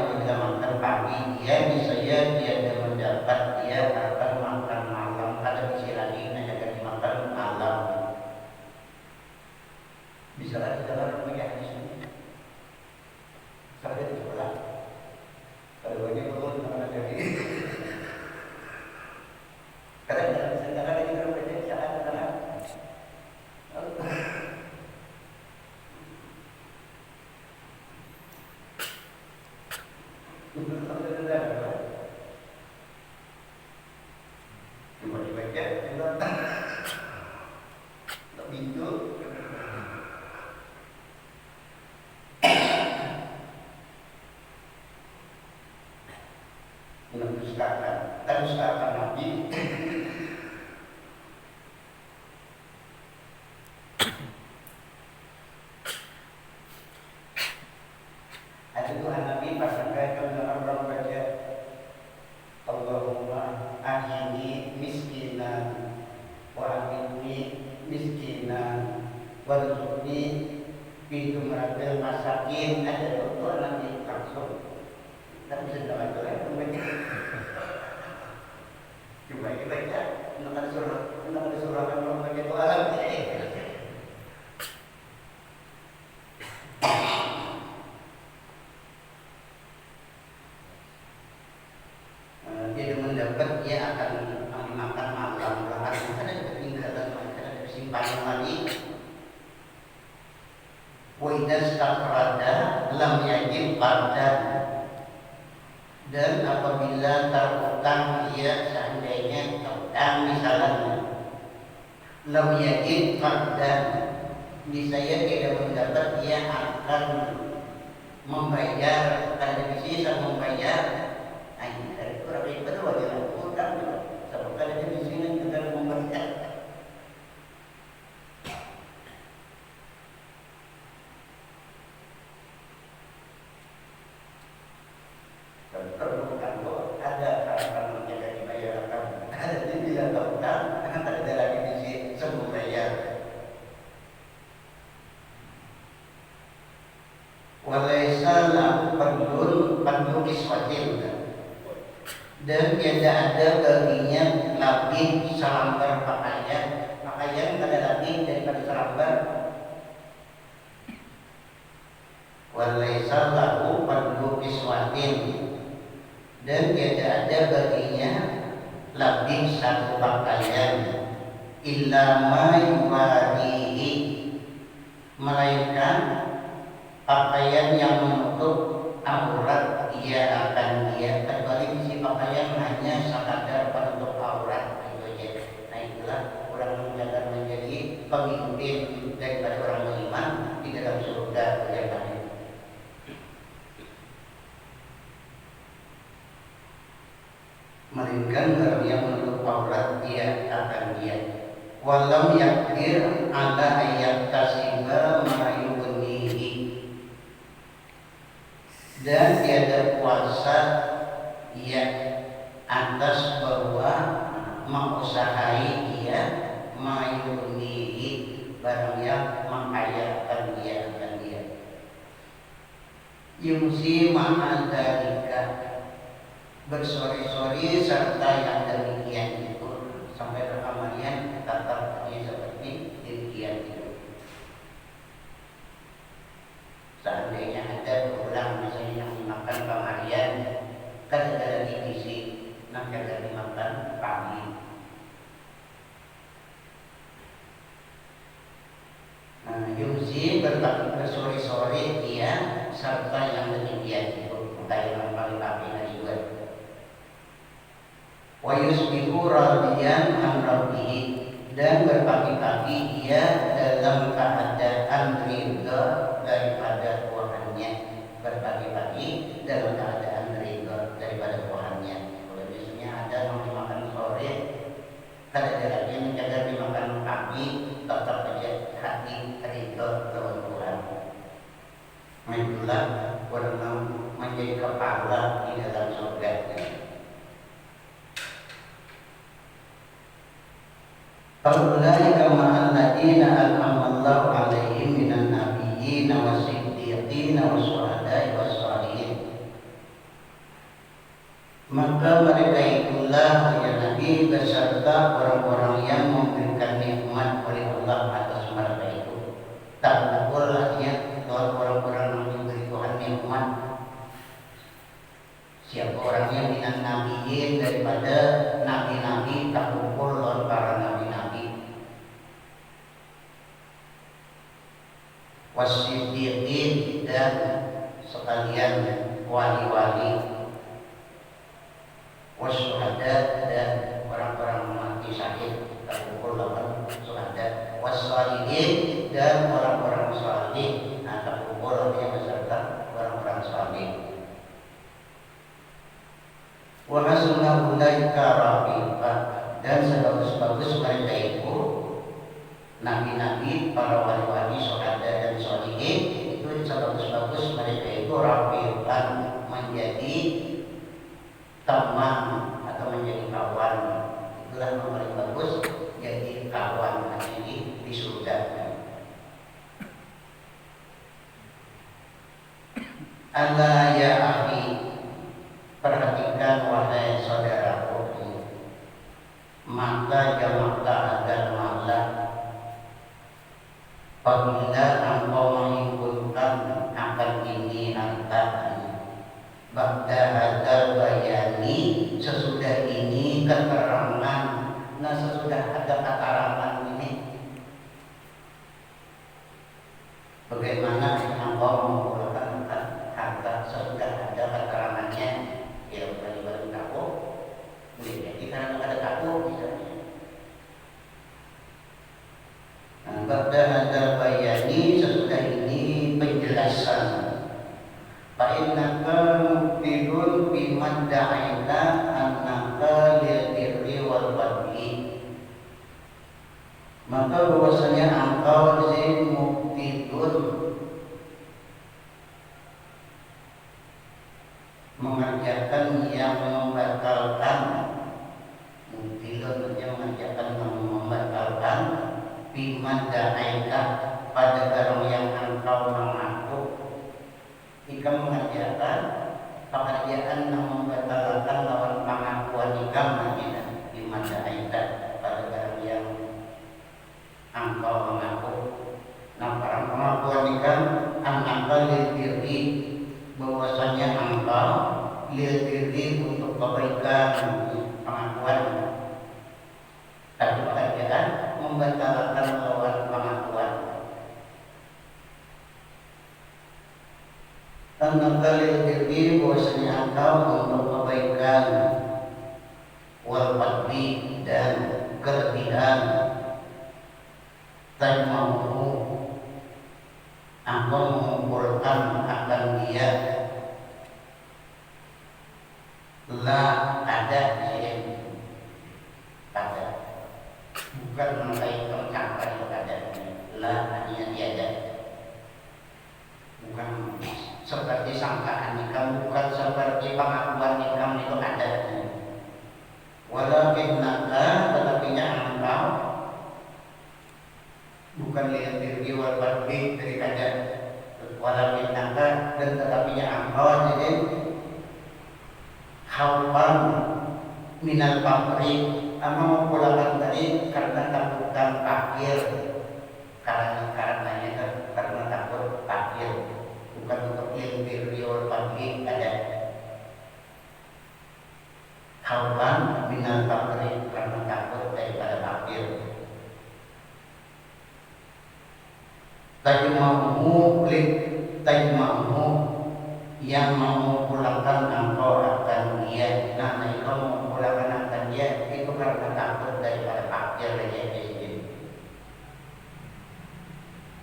apabila makan pagi dia niscaya dia mendapat dia akan makan malam. Ada isi lagi akan dimakan malam. Bisa lagi dalam hadis ini. Saya di sekolah. Kalau ini belum pernah jadi. Kadang-kadang kita baca saat kadang. Cuma dibaca, tak pintu. Mendustakan Nabi. Ada Tuhan Nabi pasangkan kalau orang baca Allahumma ahyini miskinan wa ahyini miskinan warzuqni fi jumratil masakin. Ada Tuhan Nabi langsung. Tapi sedang ada lagi membaca. Coba kita baca, nak ada surah orang baca doa lagi. Dia mendapat dia akan makan malam. Karena ada ketinggalan, ada simpangan lagi. Wa idza istaqrada lam yajib qardan. Dan apabila terutang dia seandainya terutang misalnya lam yajid qardan niscaya tidak mendapat dia akan membayar ada sisa membayar dari kurang itu wajib utang sebab ada di sini juga membayar. Kalau ada harapan menjaga dibayarkan, ada di bila utang, tak ada lagi di sini semua bayar. Walaysa lahu fadlun kiswatin, dan tiada ada baginya lebih selambar pakaian ada lebih daripada selambar. Walaysa lahu fadlun kiswatin, dan tiada ada baginya lebih satu pakaian illa ma yuwarihi, melainkan pakaian yang menutup aurat ia akan dia, kecuali isi pakaian hanya sekadar penutup aurat itu aja. Nah itulah orang yang akan menjadi pemimpin daripada orang beriman di dalam surga kelihatan. Melainkan barang yang menutup aurat dia akan dia. Walam yakdir ala ayat tasiba mayubnihi, dan tiada kuasa ia atas bahwa mengusahai dia mayubnihi barang yang mengkayakan dia akan dia. Yumsi ma'adalika, bersori-sori serta yang demikian itu sampai kekamarian tetap seperti demikian itu. Seandainya ada berulang misalnya yang dimakan kamarian kan ada divisi, nanti ada dimakan pagi. Yumsi bersori-sori dia serta yang demikian itu kayak pagi-pagi juga. Wa yusbihu radiyan an rabbihi, dan berpagi-pagi ia dalam keadaan ridha daripada Tuhannya. Berpagi-pagi dalam keadaan ridha daripada Tuhannya. Kalau biasanya ada yang dimakan sore, kan ada lagi yang menjaga dimakan pagi, tetap saja hati ridha dengan Tuhan. Itulah orang menjadi kepala di dalam surga. Faulaika ma'al ladina an'amallahu 'alaihim minan nabiyyin was-siddiqin was-syuhada'i was-shalihin. Maka mereka itulah ya Nabi beserta orang-orang yang memberikan nikmat oleh Allah atas mereka itu. Tak betul artinya orang-orang yang diberi Tuhan nikmat. Siapa orangnya minan nabiyin daripada nabi-nabi tak kumpul lawan para nabi-nabi. Wasiddiqin dan sekalian wali-wali. Wasyuhada dan orang-orang mati syahid tak kumpul lawan syuhada. Wassalihin dan orang-orang salih tak kumpul artinya beserta orang-orang salih. Wa hasuna ulaika rafiqa dan sebagus-bagus mereka itu nabi-nabi, para wali-wali, syuhada dan sholihin itu sebagus-bagus mereka itu rafiqan menjadi teman atau menjadi kawan. Itulah yang paling bagus jadi kawan di surga. Allah ya akhi, perhatikan wahai saudaraku, maka jamaklah agar malah apabila engkau menghimpunkan akan ini angkatan ba'da hadzal bayani, sesudah ini keterangan. Nah, sesudah ada keterangan ini bagaimana engkau mengumpulkan harta sesudah ada keterangannya. Ya bukan takut, boleh jadi karena ada takut misalnya. Nah, ba'da hadzal bayani, sesudah ini penjelasan. Fa'innaka mubtilun biman da'aita annaka lil birri wal badli. Maka bahwasanya engkau mubtilun mengerjakan yang membatalkan, mubtilun yang mengerjakan yang membatalkan biman da'aita pada barang yang engkau mengaku. Jika mengerjakan pekerjaan yang membatalkan lawan pengakuan ikam di masa aidat pada barang yang engkau mengaku. Nah, para pengakuan ikam engkau lil diri, bahwasanya engkau lil diri untuk kebaikan pengakuan, tapi pekerjaan membatalkan lawan pengakuan. An-nakalil birri, bahwasanya engkau untuk kebaikan, wal fadli dan kelebihan, tajmahu engkau mengumpulkan akan dia, la ada di ada, bukan mengkaitkan cangkar itu ada, la artinya tiada, bukan seperti sangkaan nikam, bukan seperti pengakuan nikam itu ada. Walakinnaka, tetapinya engkau bukan lihat diri wal badli dari kada. Walakinnaka dan tetapinya engkau jadi khawfan minal faqri, mengumpulkan tadi karena takutan fakir, karenanya karena takut fakir, bukan untuk birri wal fadli ada. Khawfan minal faqri, karena takut daripada fakir. Tajma'uhu yang mengumpulkan engkau akan dia. Nah, engkau mengumpulkan akan dia itu karena takut daripada fakir aja di sini.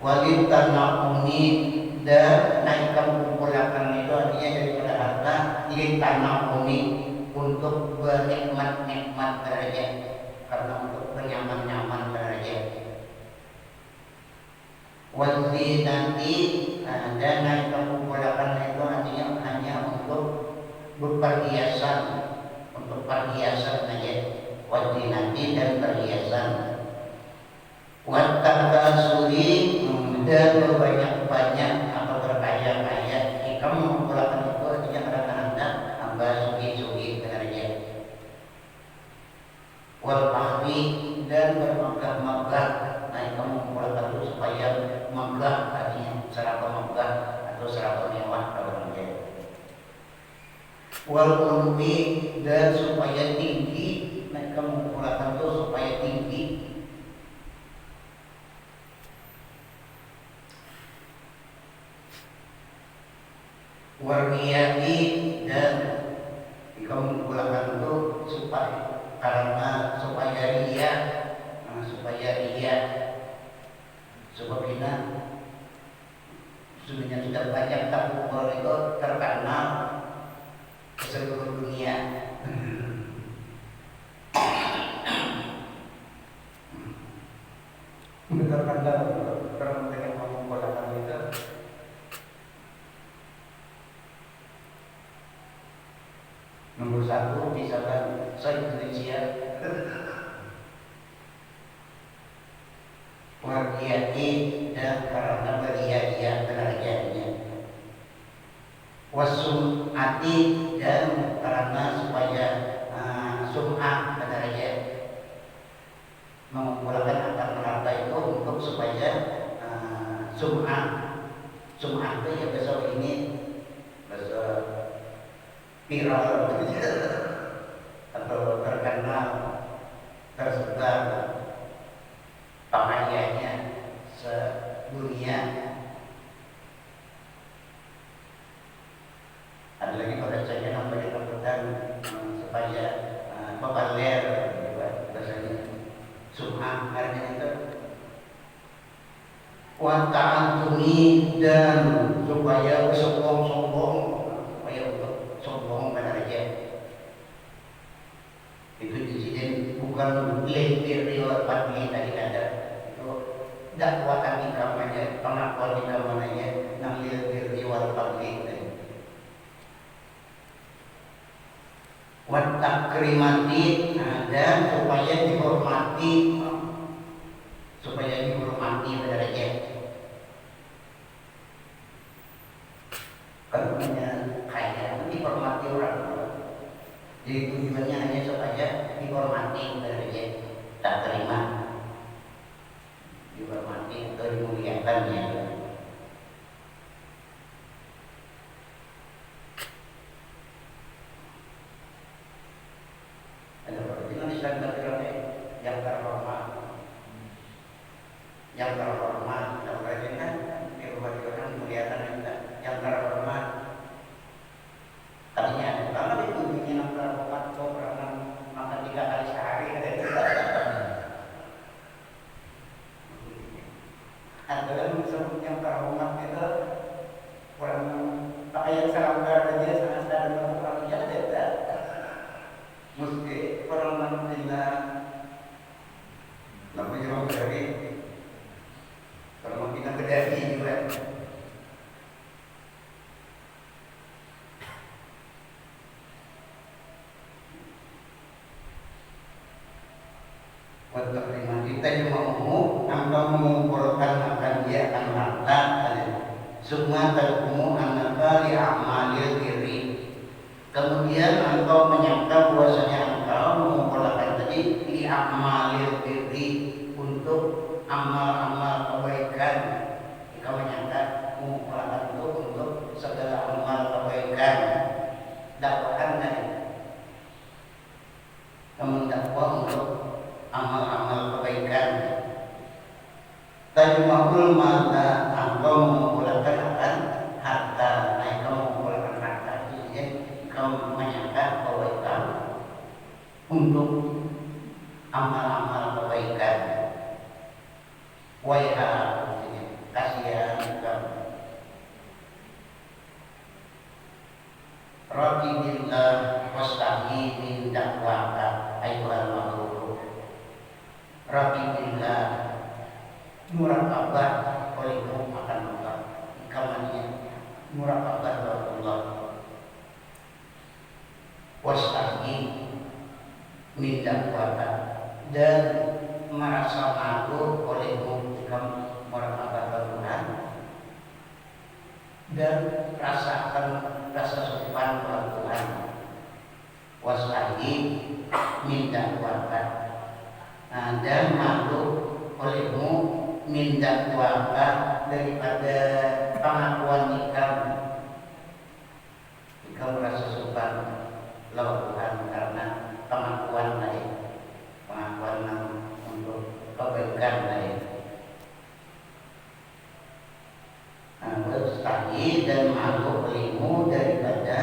Walid tanaquni, dan engkau mengumpulkan itu artinya daripada harta litanaquni, untuk bernikmat-nikmat saja, karena untuk bernyaman-nyaman saja. Wajib nanti dan engkau mengumpulkan itu artinya hanya untuk berperhiasan, untuk perhiasan saja. Wajib nanti dan perhiasan. Watakasuri, dan berbanyak-banyak atau berkaya-kaya. Jika mengumpulkan itu artinya karena anda hamba sugi-sugi dengan wal ulwi dan supaya tinggi, mereka mengumpulkan itu supaya tinggi. Warniyati dan jika mengumpulkan itu supaya karena supaya ria, sebabnya sebenarnya sudah banyak takbir itu terkenal ke seluruh dunia. Terkenal karena mereka mengumpulkan itu. Nomor 1 misalkan se-Indonesia wargiyati dan karena beria-ria derajatnya, wasum'ati dan karena supaya sum'ah derajat, mengumpulkan akan harta itu untuk supaya sum'ah itu ya besok ini bahasa viral atau terkenal, tersebar pakaiannya sedunia. Ada lagi pada saya namanya rebutan supaya populer bahasanya sum'ah harganya itu. Wa ta'antumi dan supaya sombong, supaya untuk sombong pada raja. Itu insiden bukan lehtir riwayat pagi tadi ada. Itu dakwaan di kamarnya, pengakuan di kamarnya, nang lehtir riwayat pagi tadi. Wa takrimati dan supaya dihormati pada raja. Kalau punya kaya dihormati orang. Jadi tujuannya hanya supaya dihormati pada raja, tak terima, dihormati atau dimuliakannya. Ada perhatian Islam berkiranya yang terhormat, yang raja kan dihormati orang, muliakan yang terhormat. Tadinya kalau itu yang terhormat kau pernah makan 3 kali sehari ada yang terhormat itu orang pakaian seragam aja sangat sadar orang yang ada mesti orang menghina namanya orang dari orang kita berdari juga. Terima kita yang mau engkau mengumpulkan akan dia akan harta semua terkumu anaka li amalil diri. Kemudian engkau menyangka bahwasanya engkau mengumpulkan tadi li amalil diri untuk amal-amal kebaikan. Engkau menyangka mengumpulkan itu untuk segala amal kebaikan. Dakwaan tadi kamu dakwah untuk amal-amal kebaikan. Tajma'ul mata engkau mengumpulkan akan harta. Engkau mengumpulkan harta itu ya, engkau menyangka kebaikan untuk amal-amal kebaikan. Waiha kasihan engkau. Raqibillah wastahi min dakwaka ayyuhal makhluk. Raqibillah muraqabah olehmu akan Allah. Kamannya muraqabah Allah. Wastahi min dakwaka dan merasa malu olehmu jika muraqabah Tuhan dan rasakan rasa sopan kepada Tuhan. Wastahi min dakwaka dan malu olehmu min dakwaka daripada pengakuan nikah. Jika merasa sebab Tuhan karena pengakuan lain, pengakuan untuk kebaikan lain. Berstahi dan malu belimu daripada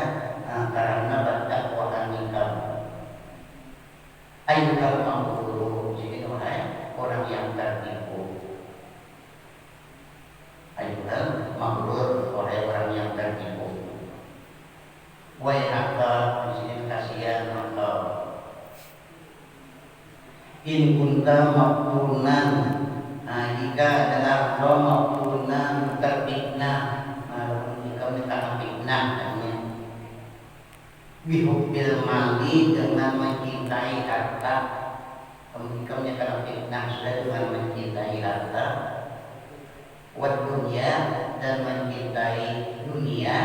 karena berdakwaan kamu. Ayo kamu mabrur, jadi orang yang tertipu. Ayo kamu mabrur, orang yang tertipu. Waihaka, di sini kasihan engkau. In kunta maqtunan, jika adalah engkau maqtunan terfitnah, jika mereka fitnah katanya. Bihubbil mali dengan mencintai harta, jika mereka fitnah sudah dengan mencintai harta, wad dunia dan mencintai dunia.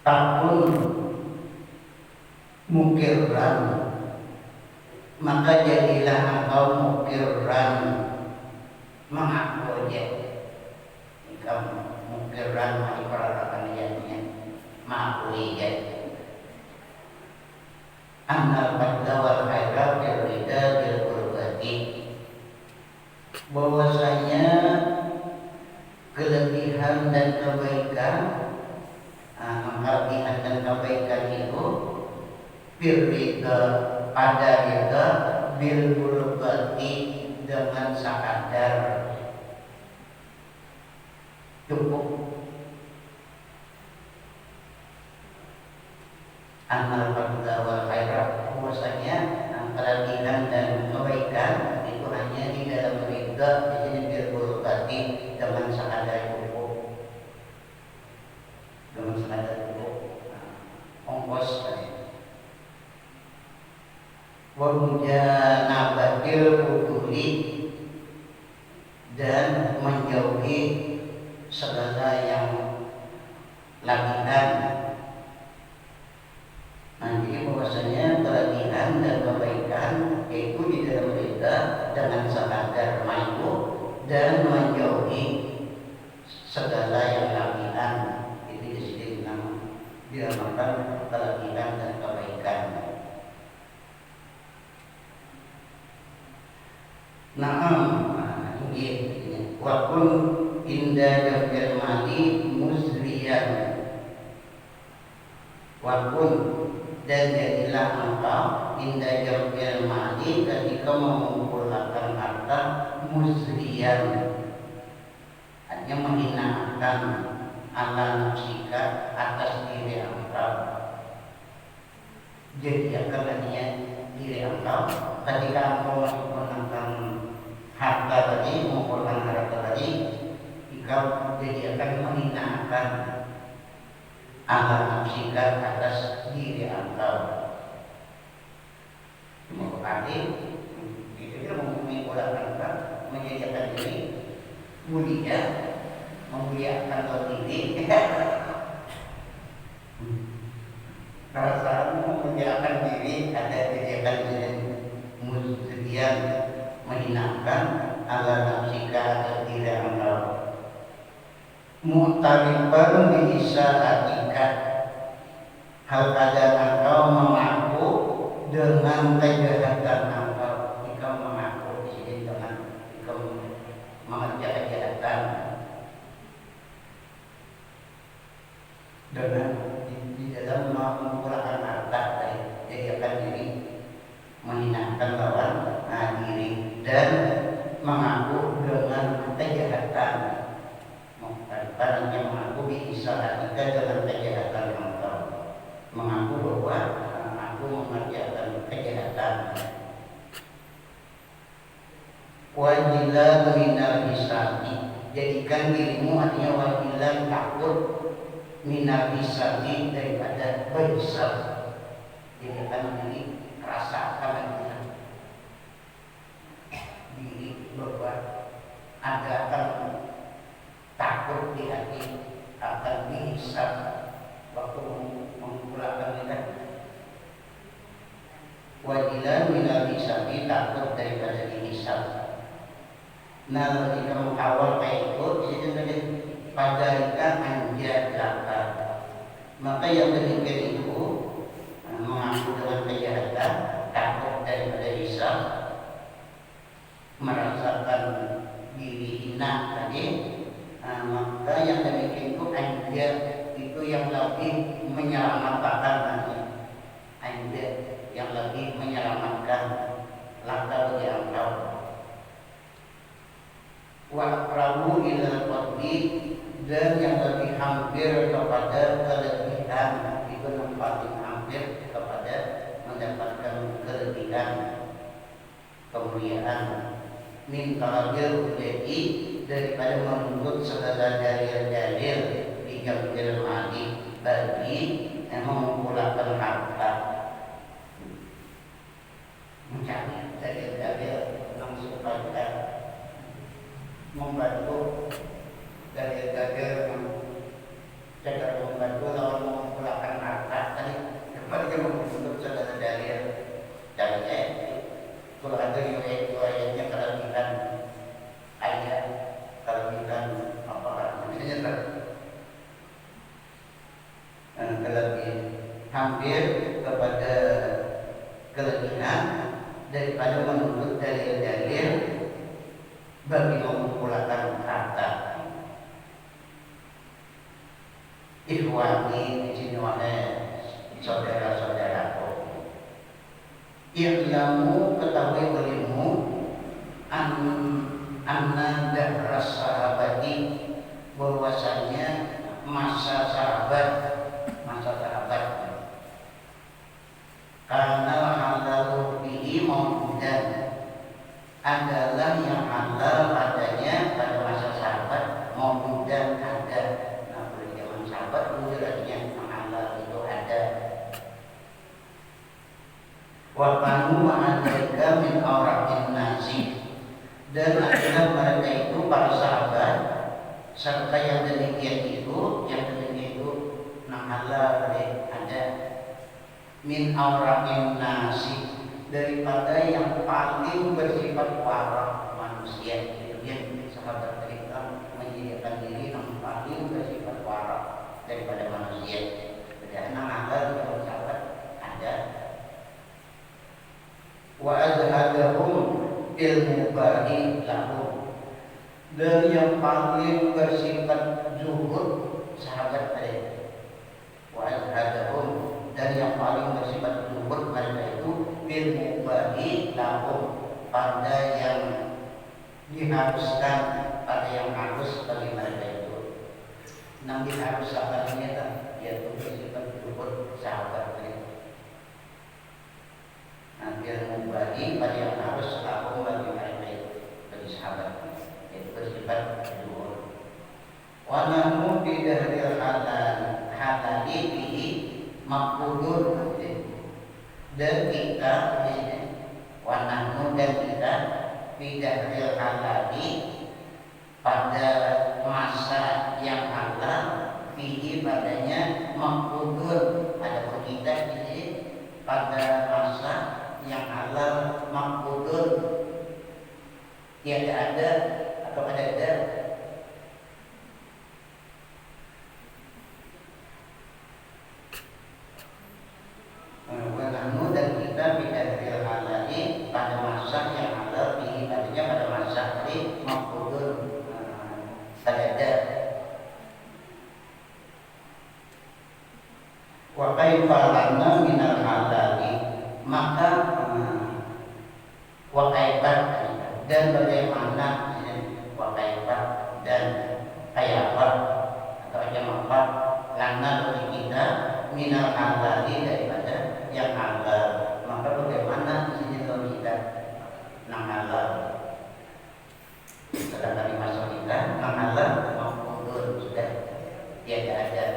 Takun mukirran, maka jadilah engkau mukirran, mengaku aja. Jika mukirran masih perarakan ianya, mengakui aja. Annal fadla wal khairat birrida bil qurbati, bahwasanya kelebihan dan kebaikan, kelebihan dan kebaikan itu birrida, pada rida, bil qurbati, dengan sakadar cukup. Amal fadla wal khairat, bahwasanya kelebihan dan kebaikan itu hanya di dalam rida, jadi bil qurbati, dengan sakadar cukup, dengan sakadar cukup, ongkos tadi. Wa mujanabatil fuduli, dan menjauhi segala yang lagihan. Nanti bahwasanya kelebihan dan kebaikan itu di dalam rida dengan sekadar mampu, dan menjauhi segala yang lagihan. Itu di sini dinamakan kelebihan dan kebaikan. Naam, ini wakun inda jambil mali musriyan, wakun dan jadilah engkau inda jambil mali, ketika mengumpulkan harta, musriyan, hanya menghinakan ala nafsika, atas diri engkau. Jadi akannya diri engkau ketika engkau menggunakan harta tadi, mengumpulkan harta tadi, engkau jadi akan menghinakan ala nafsika, atas diri engkau. Mau berarti itu dia mengumpulkan harta, menjadikan diri mulia, memuliakan diri. Perasaan memuliakan diri, ada dijadikan diri musliman, menghinakan ala nafsika, atas diri engkau. Mu'tariban bi isa'atika, hal keadaan engkau mengaku dengan kejahatan engkau. Jika mengaku di sini dengan mengerjakan kejahatan, dengan di dalam mengumpulkan harta, jadi akan diri menghinakan lawan diri, dan mengaku dengan kejahatan. Mengatakan yang mengaku biisalatika, dengan kejahatan engkau, mengaku bahwa aku mengerjakan kejahatan. Wajilan minal hisabi, jadikan dirimu, artinya wajilan takut, minal hisabi, daripada berhisab. Jadikan diri rasakan diri bahwa ada akan takut di hati, akan dihisab waktu mengumpulkan kita. Wajilan minal hisabi, takut daripada dihisab. Nah, ketika mengawal kayak itu, jadi pada ikan anjat belakang, Maka yang demikian itu mengaku dengan kejahatan, takut daripada hisab, merasakan diri hina tadi, maka yang demikian itu anda itu yang lebih menyelamatkan nanti, anda yang lebih menyelamatkan laka bagi engkau. Wa aqrabu ilal qadri, dan yang lebih hampir kepada kelebihan, itu yang paling hampir kepada mendapatkan kelebihan kemuliaan, min talabil hujjati, daripada menuntut segala dalil-dalil di jambil mali bagi yang mengumpulkan harta, mencari dalil-dalil yang supaya membantu dalil-dalil yang cara membantu lawan mengumpulkan harta tadi, daripada menuntut segala dalil. Dalilnya kalau ada riwayat-riwayatnya kelebihan ayat, kelebihan apa namanya, kelebihan hampir kepada kelebihan daripada menuntut dalil-dalil bagi mengumpulkan harta. Ikhwani di sini wahai saudara-saudaraku, i'lamu, ketahui olehmu, anna dahras sahabati, bahwasanya masa sahabat karena halalu bihi mawjudan, adalah yang halal padanya pada masa sahabat, mawjudan ada. Nah, pada zaman sahabat jelasnya yang halal itu ada. Wa kanu ma'alaika min awratin nasi, dan adalah mereka itu para sahabat serta yang demikian itu nah halal ada, min awratin nasi, daripada yang paling bersifat warak manusia. Itu yang sahabat cerita menyediakan diri yang paling bersifat warak daripada manusia. Jadi anak halal yang sahabat ada. Wa azhadahum ilmu bahi lahum, dan yang paling bersifat zuhud sahabat tadi. Wa azhadahum, dan yang paling bersifat zuhud mereka itu ilmu bahi lahum, pada yang diharuskan, pada yang harus bagi mereka itu. Nabi harus sahabatnya yaitu bersifat zuhud sahabat tadi. Nanti ilmu bagi pada yang harus aku bagi mereka itu, bagi sahabat itu bersifat zuhud. Wa nahnu bi dahril halali bihi maqbulun, dan kita di sini wa nahnu, dan kita bi dahril halali, pada masa yang halal, bihi padanya maqbulun, ada kita di sini pada masa yang halal, maqbulun, tiada ada atau ada. Wanahnu, dan kita bidadril halali, pada masa yang halal, bihi padanya pada masa ini maqbulun, ada. Wa kaifa lana minal halali, maka wa kaifa, dan bagaimana, wa kaifa dan kaifa atau aja apa, lana bagi kita minal halali, daripada yang halal. Maka bagaimana di sini kalau kita nang halal, sedangkan di masa kita nang halal maupun sudah tiada ada.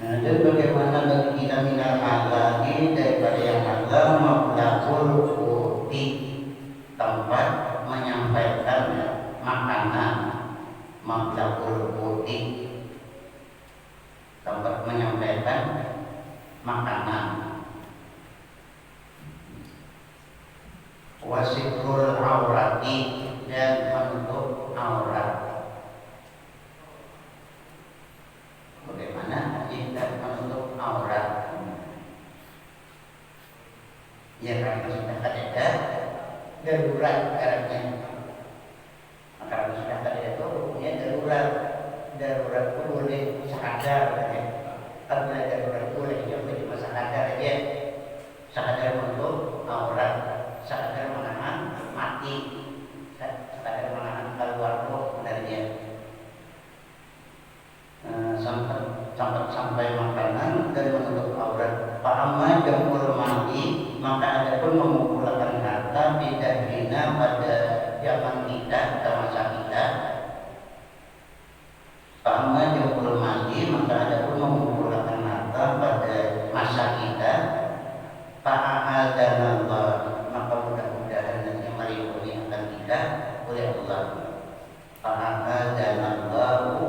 Dan bagaimana bagi kita minal halali, daripada yang halal, mablagul quti, tempat menyampaikan makanan, mablagul quti, tempat menyampaikan makanan. Wasitrul aurati, dan menutup aurat. darurat ibaratnya. Maka sudah tadi itu hukumnya darurat. Darurat itu boleh sadar ya. Apabila darurat boleh jauh cuma sadar aja. Sadar untuk aurat, sadar menahan mati, sadar menahan keluar roh darinya. Sampai makanan dan menutup aurat. Fa'amma jamul mati, maka ada pun mengumpulkan harta tidak hina pada zaman kita atau masa kita. Fa'amma jamul mati, maka ada pun mengumpulkan harta pada masa kita. Fa'adanallah, maka mudah-mudahan nanti melindungi akan kita oleh Allah. Fa'adanallahu,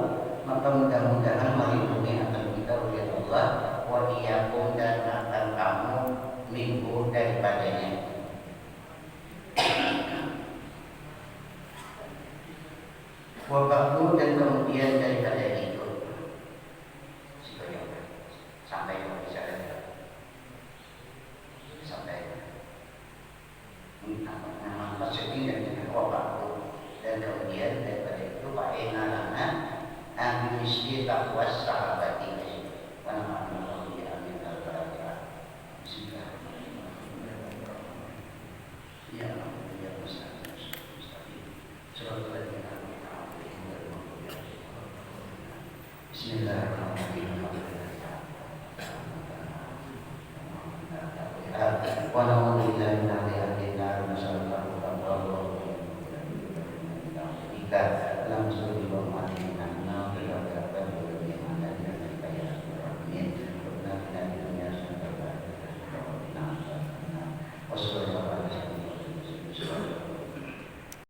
maka mudah-mudahan melindungi akan kita oleh Allah. Wa iyyakum, dan akan kamu minggu daripadanya. Wa ba'du, dan kemudian daripada itu sampai bisa sampai nama maksudnya dengan wa ba'du, dan kemudian daripada itu fa'ina lana amin misli taqwas sahabati wa na'am ya amin al-fatihah. Bismillahirrahmanirrahim. Ya Allah ya mustaqim. Bismillahirrahmanirrahim. Wa na'udzu billahi min syarri nar wa sallallahu alaihi wa sallam.